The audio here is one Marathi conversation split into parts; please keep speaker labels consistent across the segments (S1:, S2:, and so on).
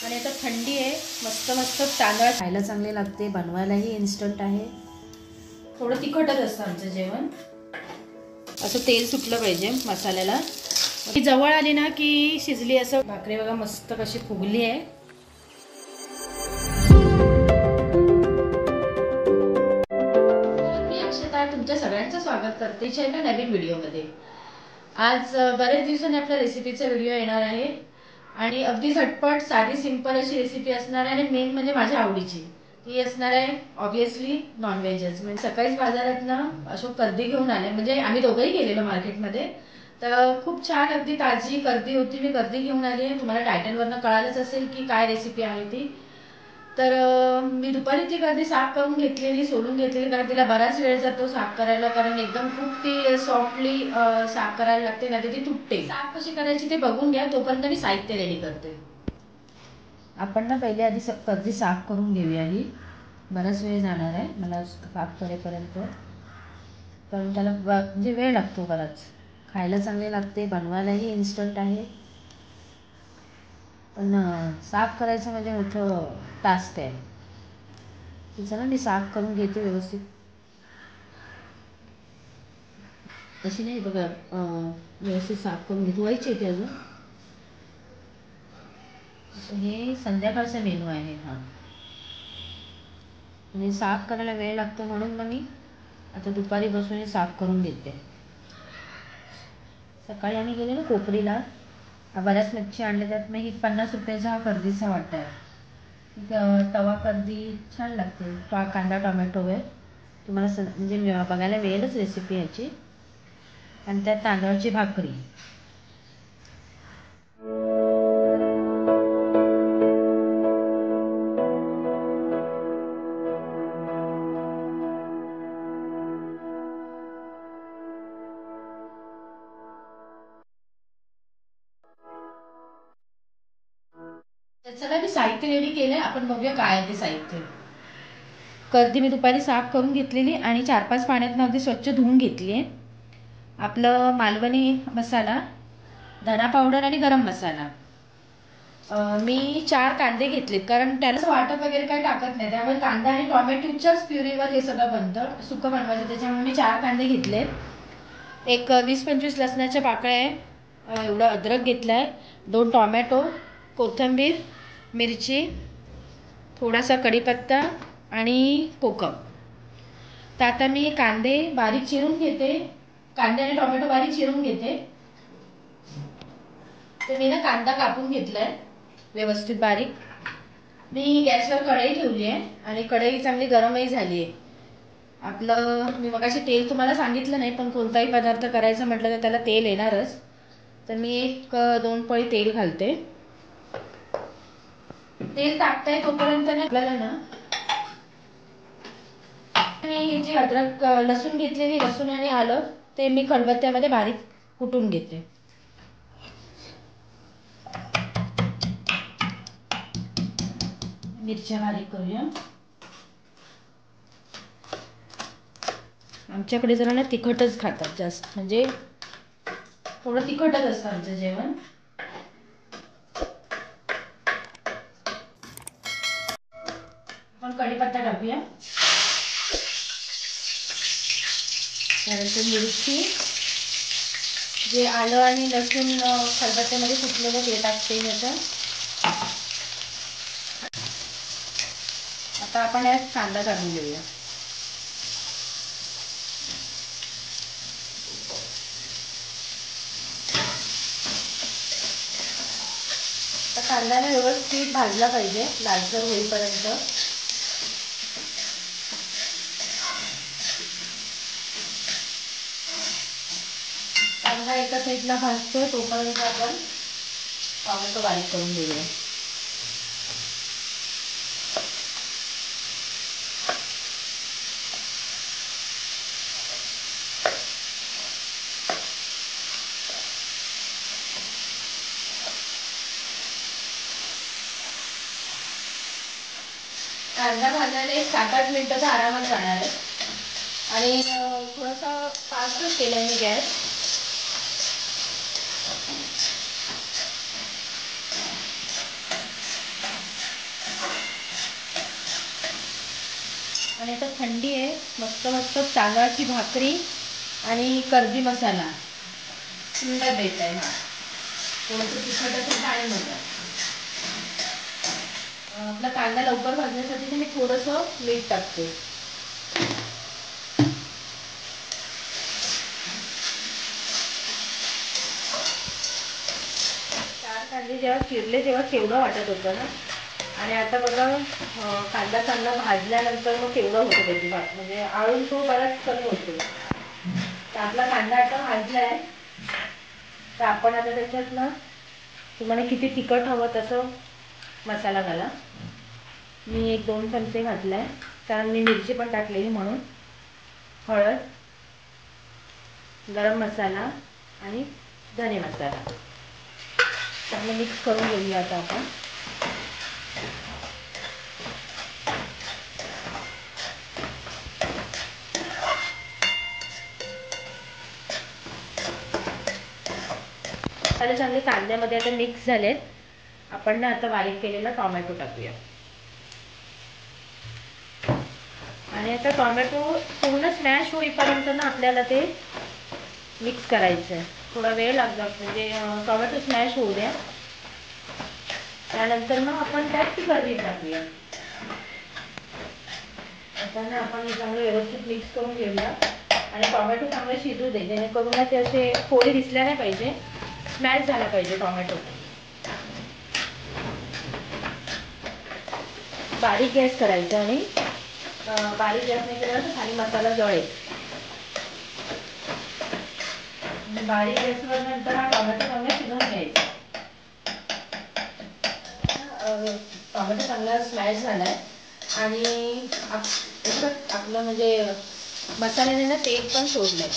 S1: आणि आता थंडी आहे, मस्त मस्त तांदूळ खायला चांगले लागते, बनवायलाही इन्स्टंट आहे. थोडं तिखटच असतं आमचं जेवण. असं तेल सुटलं पाहिजे मसाल्याला. ती जवळ आली ना की शिजली. असं भाकरी बघा मस्त कशी फुगली आहे. मी अक्षता तुमच्या सगळ्यांचं स्वागत करते एका नवीन व्हिडिओमध्ये. आज बरेच दिवसांनी आपल्या रेसिपीचा व्हिडिओ येणार आहे आणि अगदी झटपट साधी सिंपल अशी रेसिपी असणार आहे. आणि मेन म्हणजे माझ्या आवडीची ती असणार आहे ऑब्व्हियसली नॉनव्हेजच. म्हणजे सकाळीच बाजारात ना अशोक कर्दी घेऊन आले, म्हणजे आम्ही दोघंही गेलेलो मार्केटमध्ये. तर खूप छान अगदी ताजी कर्दी होती. मी कर्दी घेऊन आली आहे. तुम्हाला टायटलवरनं कळालंच असेल की काय रेसिपी आहे ती. तर मी दुपारी ती कर्दी साफ करून घेतलेली, सोलून घेतलेली, कारण तिला बराच वेळ जातो साफ करायला, कारण एकदम खूप ती सॉफ्टली साफ करायला लागते, नाही तर ती तुटते. साफ कशी करायची ते बघून घ्या, तोपर्यंत मी साहित्य रेडी करते. आपण ना पहिले आधी कर्दी साफ करून घेऊया. ही बराच वेळ जाणार आहे मला साफ करेपर्यंत, कारण त्याला म्हणजे वेळ लागतो बराच. खायला चांगले लागते, बनवायलाही इन्स्टंट आहे, पण साफ करायचं म्हणजे मोठं टास्क आहे. चला मी साफ करून घेते व्यवस्थित. तशी नाही बघा, व्यवस्थित साफ करून घेते. धुवायची ते अजून. हे संध्याकाळचा मेनू आहे हा. म्हणजे साफ करायला वेळ लागतो म्हणून मग मी आता दुपारी बसून हे साफ करून घेते. सकाळी आम्ही गेलो ना कोपरीला, बऱ्याच मच्छी आणल्या, त्यात मग ही 50 रुपयाचा हा कर्दीचा वाटा आहे. तवा कर्दी छान लागते. कांदा टोमॅटो आहे. तुम्हाला म्हणजे बघायला वेळच रेसिपी याची. आणि त्यात तांदळाची भाकरी. त्याचं मी साहित्य रेडी केलंय, आपण बघूया काय आहे ते साहित्य. कर्दी मी दुपारी साफ करून घेतलेली आणि 4-5 पाण्यातनं अगदी स्वच्छ धुवून घेतली आहे. आपलं मालवणी मसाला, धना पावडर आणि गरम मसाला. मी 4 कांदे घेतलेत, कारण त्याला वाटप वगैरे काही टाकत नाही, त्यामुळे कांदा आणि टोमॅटोच्याच प्युरीवर हे सगळं बनतं, सुकं बनवायचं. त्याच्यामुळे मी 4 कांदे घेतलेत. एक 20-25 लसणाच्या पाकळ्या आहे, एवढं अद्रक घेतलं आहे, 2 टोमॅटो, कोथिंबीर, मिरची, थोडासा कढीपत्ता आणि कोकम. तर आता मी कांदे बारीक चिरून घेते. कांदे आणि टोमॅटो बारीक चिरून घेते. तर मी ना कांदा कापून घेतलाय व्यवस्थित बारीक. मी गॅसवर कढई ठेवली आहे आणि कढई चांगली गरमही झाली आहे. आपलं मी मगाशी तेल तुम्हाला सांगितलं नाही, पण कोणताही पदार्थ करायचं म्हटलं तर त्याला तेल येणारच. तर मी 1-2 पळी तेल घालते. तेल टाकताय तोपर्यंत आपल्याला ना मी जी अद्रक लसूण घेतलेली, लसूण आणि आलं ते मी खलबत्त्यामध्ये बारीक कुटून घेते. मिरच्या बारीक करूया. आमच्याकडे जरा ना तिखटच खातात जास्त, म्हणजे थोडं तिखटच असतं आमचं जेवण. आपण कढीपत्ता टाकूया, त्यानंतर मिरची, जे आलं आणि लसूण खलबत्त्यामध्ये कुटलेलं ते टाकते याचं. आता आपण यात कांदा टाकून घेऊया. आता कांद्याने व्यवस्थित भाजला पाहिजे, लालसर होईपर्यंत. कांदा एका साईडला भाजतोय तोपर्यंत आपण टोमॅटो बारीक करून घेऊया. कांदा भाजायला 7-8 मिनिटं आरामात जाणार आहे. आणि थोडासा फास्टच केलाय मी गॅस. आणि आता थंडी आहे, मस्त मस्त तांदळाची भाकरी आणि कर्दी मसाला सुंदर बेत आहे. हा थोडंसं तिखट असेल आणि मजा. आपला कांदा लवकर भाजण्यासाठी मी थोडंसं मीठ टाकते. चार कांदे जेव्हा चिरले तेव्हा केवढं वाटत होतं ना, आणि आता बघा कांदा चांगला भाजल्यानंतर मग केवढं होतं त्याची भात, म्हणजे आळून तो बराच कमी होतो. तर आपला कांदा आता भाजला आहे. तर आपण आता त्याच्यात ना तुम्हाला किती तिखट हवं तसं मसाला घाला. मी 1-2 चमचे घातलाय, कारण मी मिरची पण टाकलेली म्हणून. हळद, गरम मसाला आणि धने मसाला चांगलं मिक्स करून घेऊया आता आपण. मसाले चांगले कांद्यामध्ये आता मिक्स झालेत. आपण ना आता बारीक केलेला टोमॅटो टाकूया. आणि आता टोमॅटो पूर्ण स्मॅश होईपर्यंत ना आपल्याला ते मिक्स करायचं आहे. थोडा वेळ लागतो, म्हणजे टोमॅटो स्मॅश होऊ द्या. त्यानंतर मग आपण त्यात ती कर्दी टाकूया. आता ना आपण हे चांगलं व्यवस्थित मिक्स करून घेऊया आणि टोमॅटो चांगलं शिजू दे, जेणेकरून ना ते असे फोडी दिसल्या नाही पाहिजे, स्मॅश झाला पाहिजे टोमॅटो. बारीक गॅस करायचा आणि बारीक गॅस नाही केला तर खाली मसाला जळेल. बारीक गॅसवर नंतर हा टोमॅटो चांगला शिजवून घ्यायचा. टोमॅटो चांगला स्मॅश झालाय आणि आपलं म्हणजे मसाल्याने ना तेल पण सोडलंय.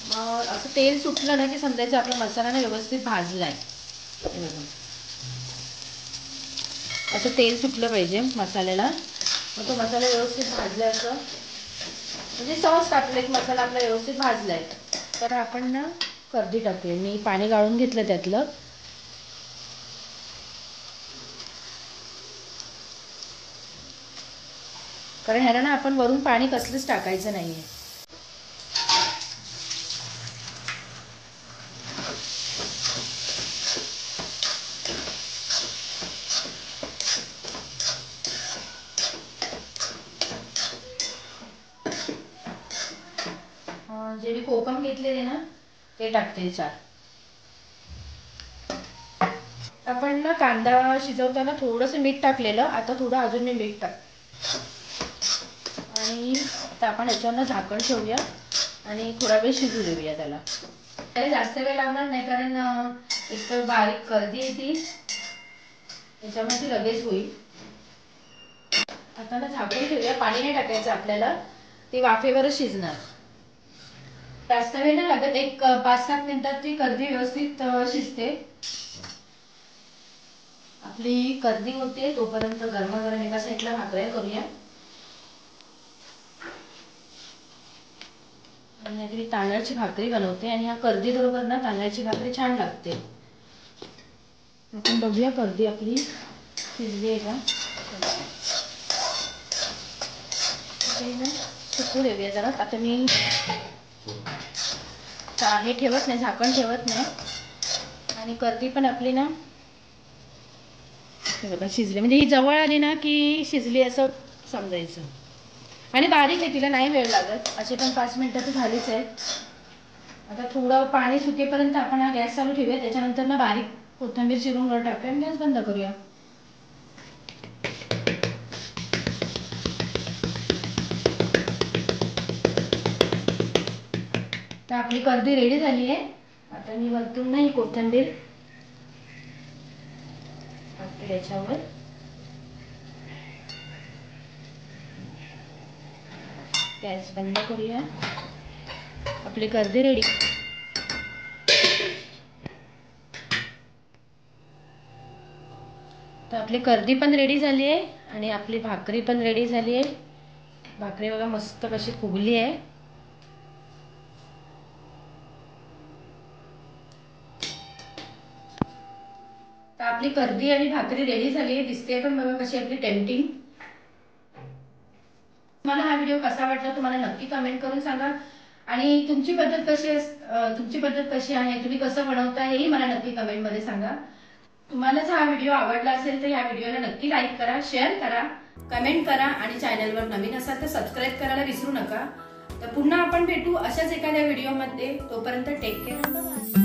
S1: मग असं तेल सुटलं ना की समजायचं आपला मसाला ना व्यवस्थित भाजलाय. असं तेल सुटलं पाहिजे मसाल्याला. मग तो मसाला व्यवस्थित भाजलाय असं, म्हणजे सॉस टाकले की मसाला आपला व्यवस्थित भाजलाय. तर आपण ना कर्दी टाकूया. मी पाणी गाळून घेतलं त्यातलं. कारण ह्याला ना आपण वरून पाणी कसलंच टाकायचं नाहीये. जे मी कोकम घेतलेले ना ते टाकते 4. आपण ना कांदा शिजवताना थोडंसं मीठ टाकलेलं, आता थोडं अजून मी मीठ टाक. आणि आपण याच्यावर झाकण ठेवूया आणि थोडा वेळ शिजू देऊया त्याला. त्याला जास्त वेळ लागणार नाही, कारण एक तर बारीक कर्दी आहे ती, त्याच्यामध्ये लगेच होईल. आता ना झाकून ठेवूया, पाणी नाही टाकायचं आपल्याला, ती वाफेवरच शिजणार. जास्त वेळ नाही लागत, एक 5-7 मिनिटात ती कर्दी व्यवस्थित शिजते. आपली कर्दी होते तोपर्यंत गरमागरम एका साईडला भाकऱ्या करूया. आणि मी तांदळाची भाकरी बनवते आणि ह्या कर्दी बरोबर ना तांदळाची भाकरी छान लागते. आपण बघूया कर्दी आपली शिजली आहे का. सुकू देऊया जरा. आता मी हे ठेवत नाही, झाकण ठेवत नाही. आणि कर्दी पण आपली ना बघा शिजली, म्हणजे ही जवळ आली ना की शिजली असं समजायचं. आणि बारीक आहे, तिला नाही वेळ लागत. असे पण 5 मिनिटं तर झालीच आहे. आता थोडं पाणी सुकेपर्यंत आपण हा गॅस चालू ठेवूया. त्याच्यानंतर ना बारीक कोथिंबीर चिरून वर टाकूया आणि गॅस बंद करूया. तर आपली कर्दी रेडी झाली आहे. आता मी वरतून नाही कोथिंबीर टाकते याच्यावर. गॅस बंद करूया. आपली कर्दी रेडी. तर आपली कर्दी पण रेडी झाली आहे आणि आपली भाकरी पण रेडी झाली आहे. भाकरी बघा मस्त कशी फुगली आहे. तर आपली कर्दी आणि भाकरी रेडी झाली आहे. दिसते पण बघा कशी आपली टेम्पटिंग. तुम्हाला हा व्हिडिओ कसा वाटला तुम्हाला नक्की कमेंट करून सांगा आणि तुमची पद्धत कशी आहे, तुम्ही कसं बनवता हेही मला नक्की कमेंट मध्ये सांगा। तुम्हाला जर हा व्हिडिओ आवडला असेल तर या व्हिडिओला नक्की लाईक करा, शेअर करा, कमेंट करा आणि चॅनलवर नवीन असाल तर सबस्क्राईब करायला विसरू नका। तर पुन्हा आपण भेटू अशाच एखाद्या व्हिडिओमध्ये, तोपर्यंत टेक केअर, बाय।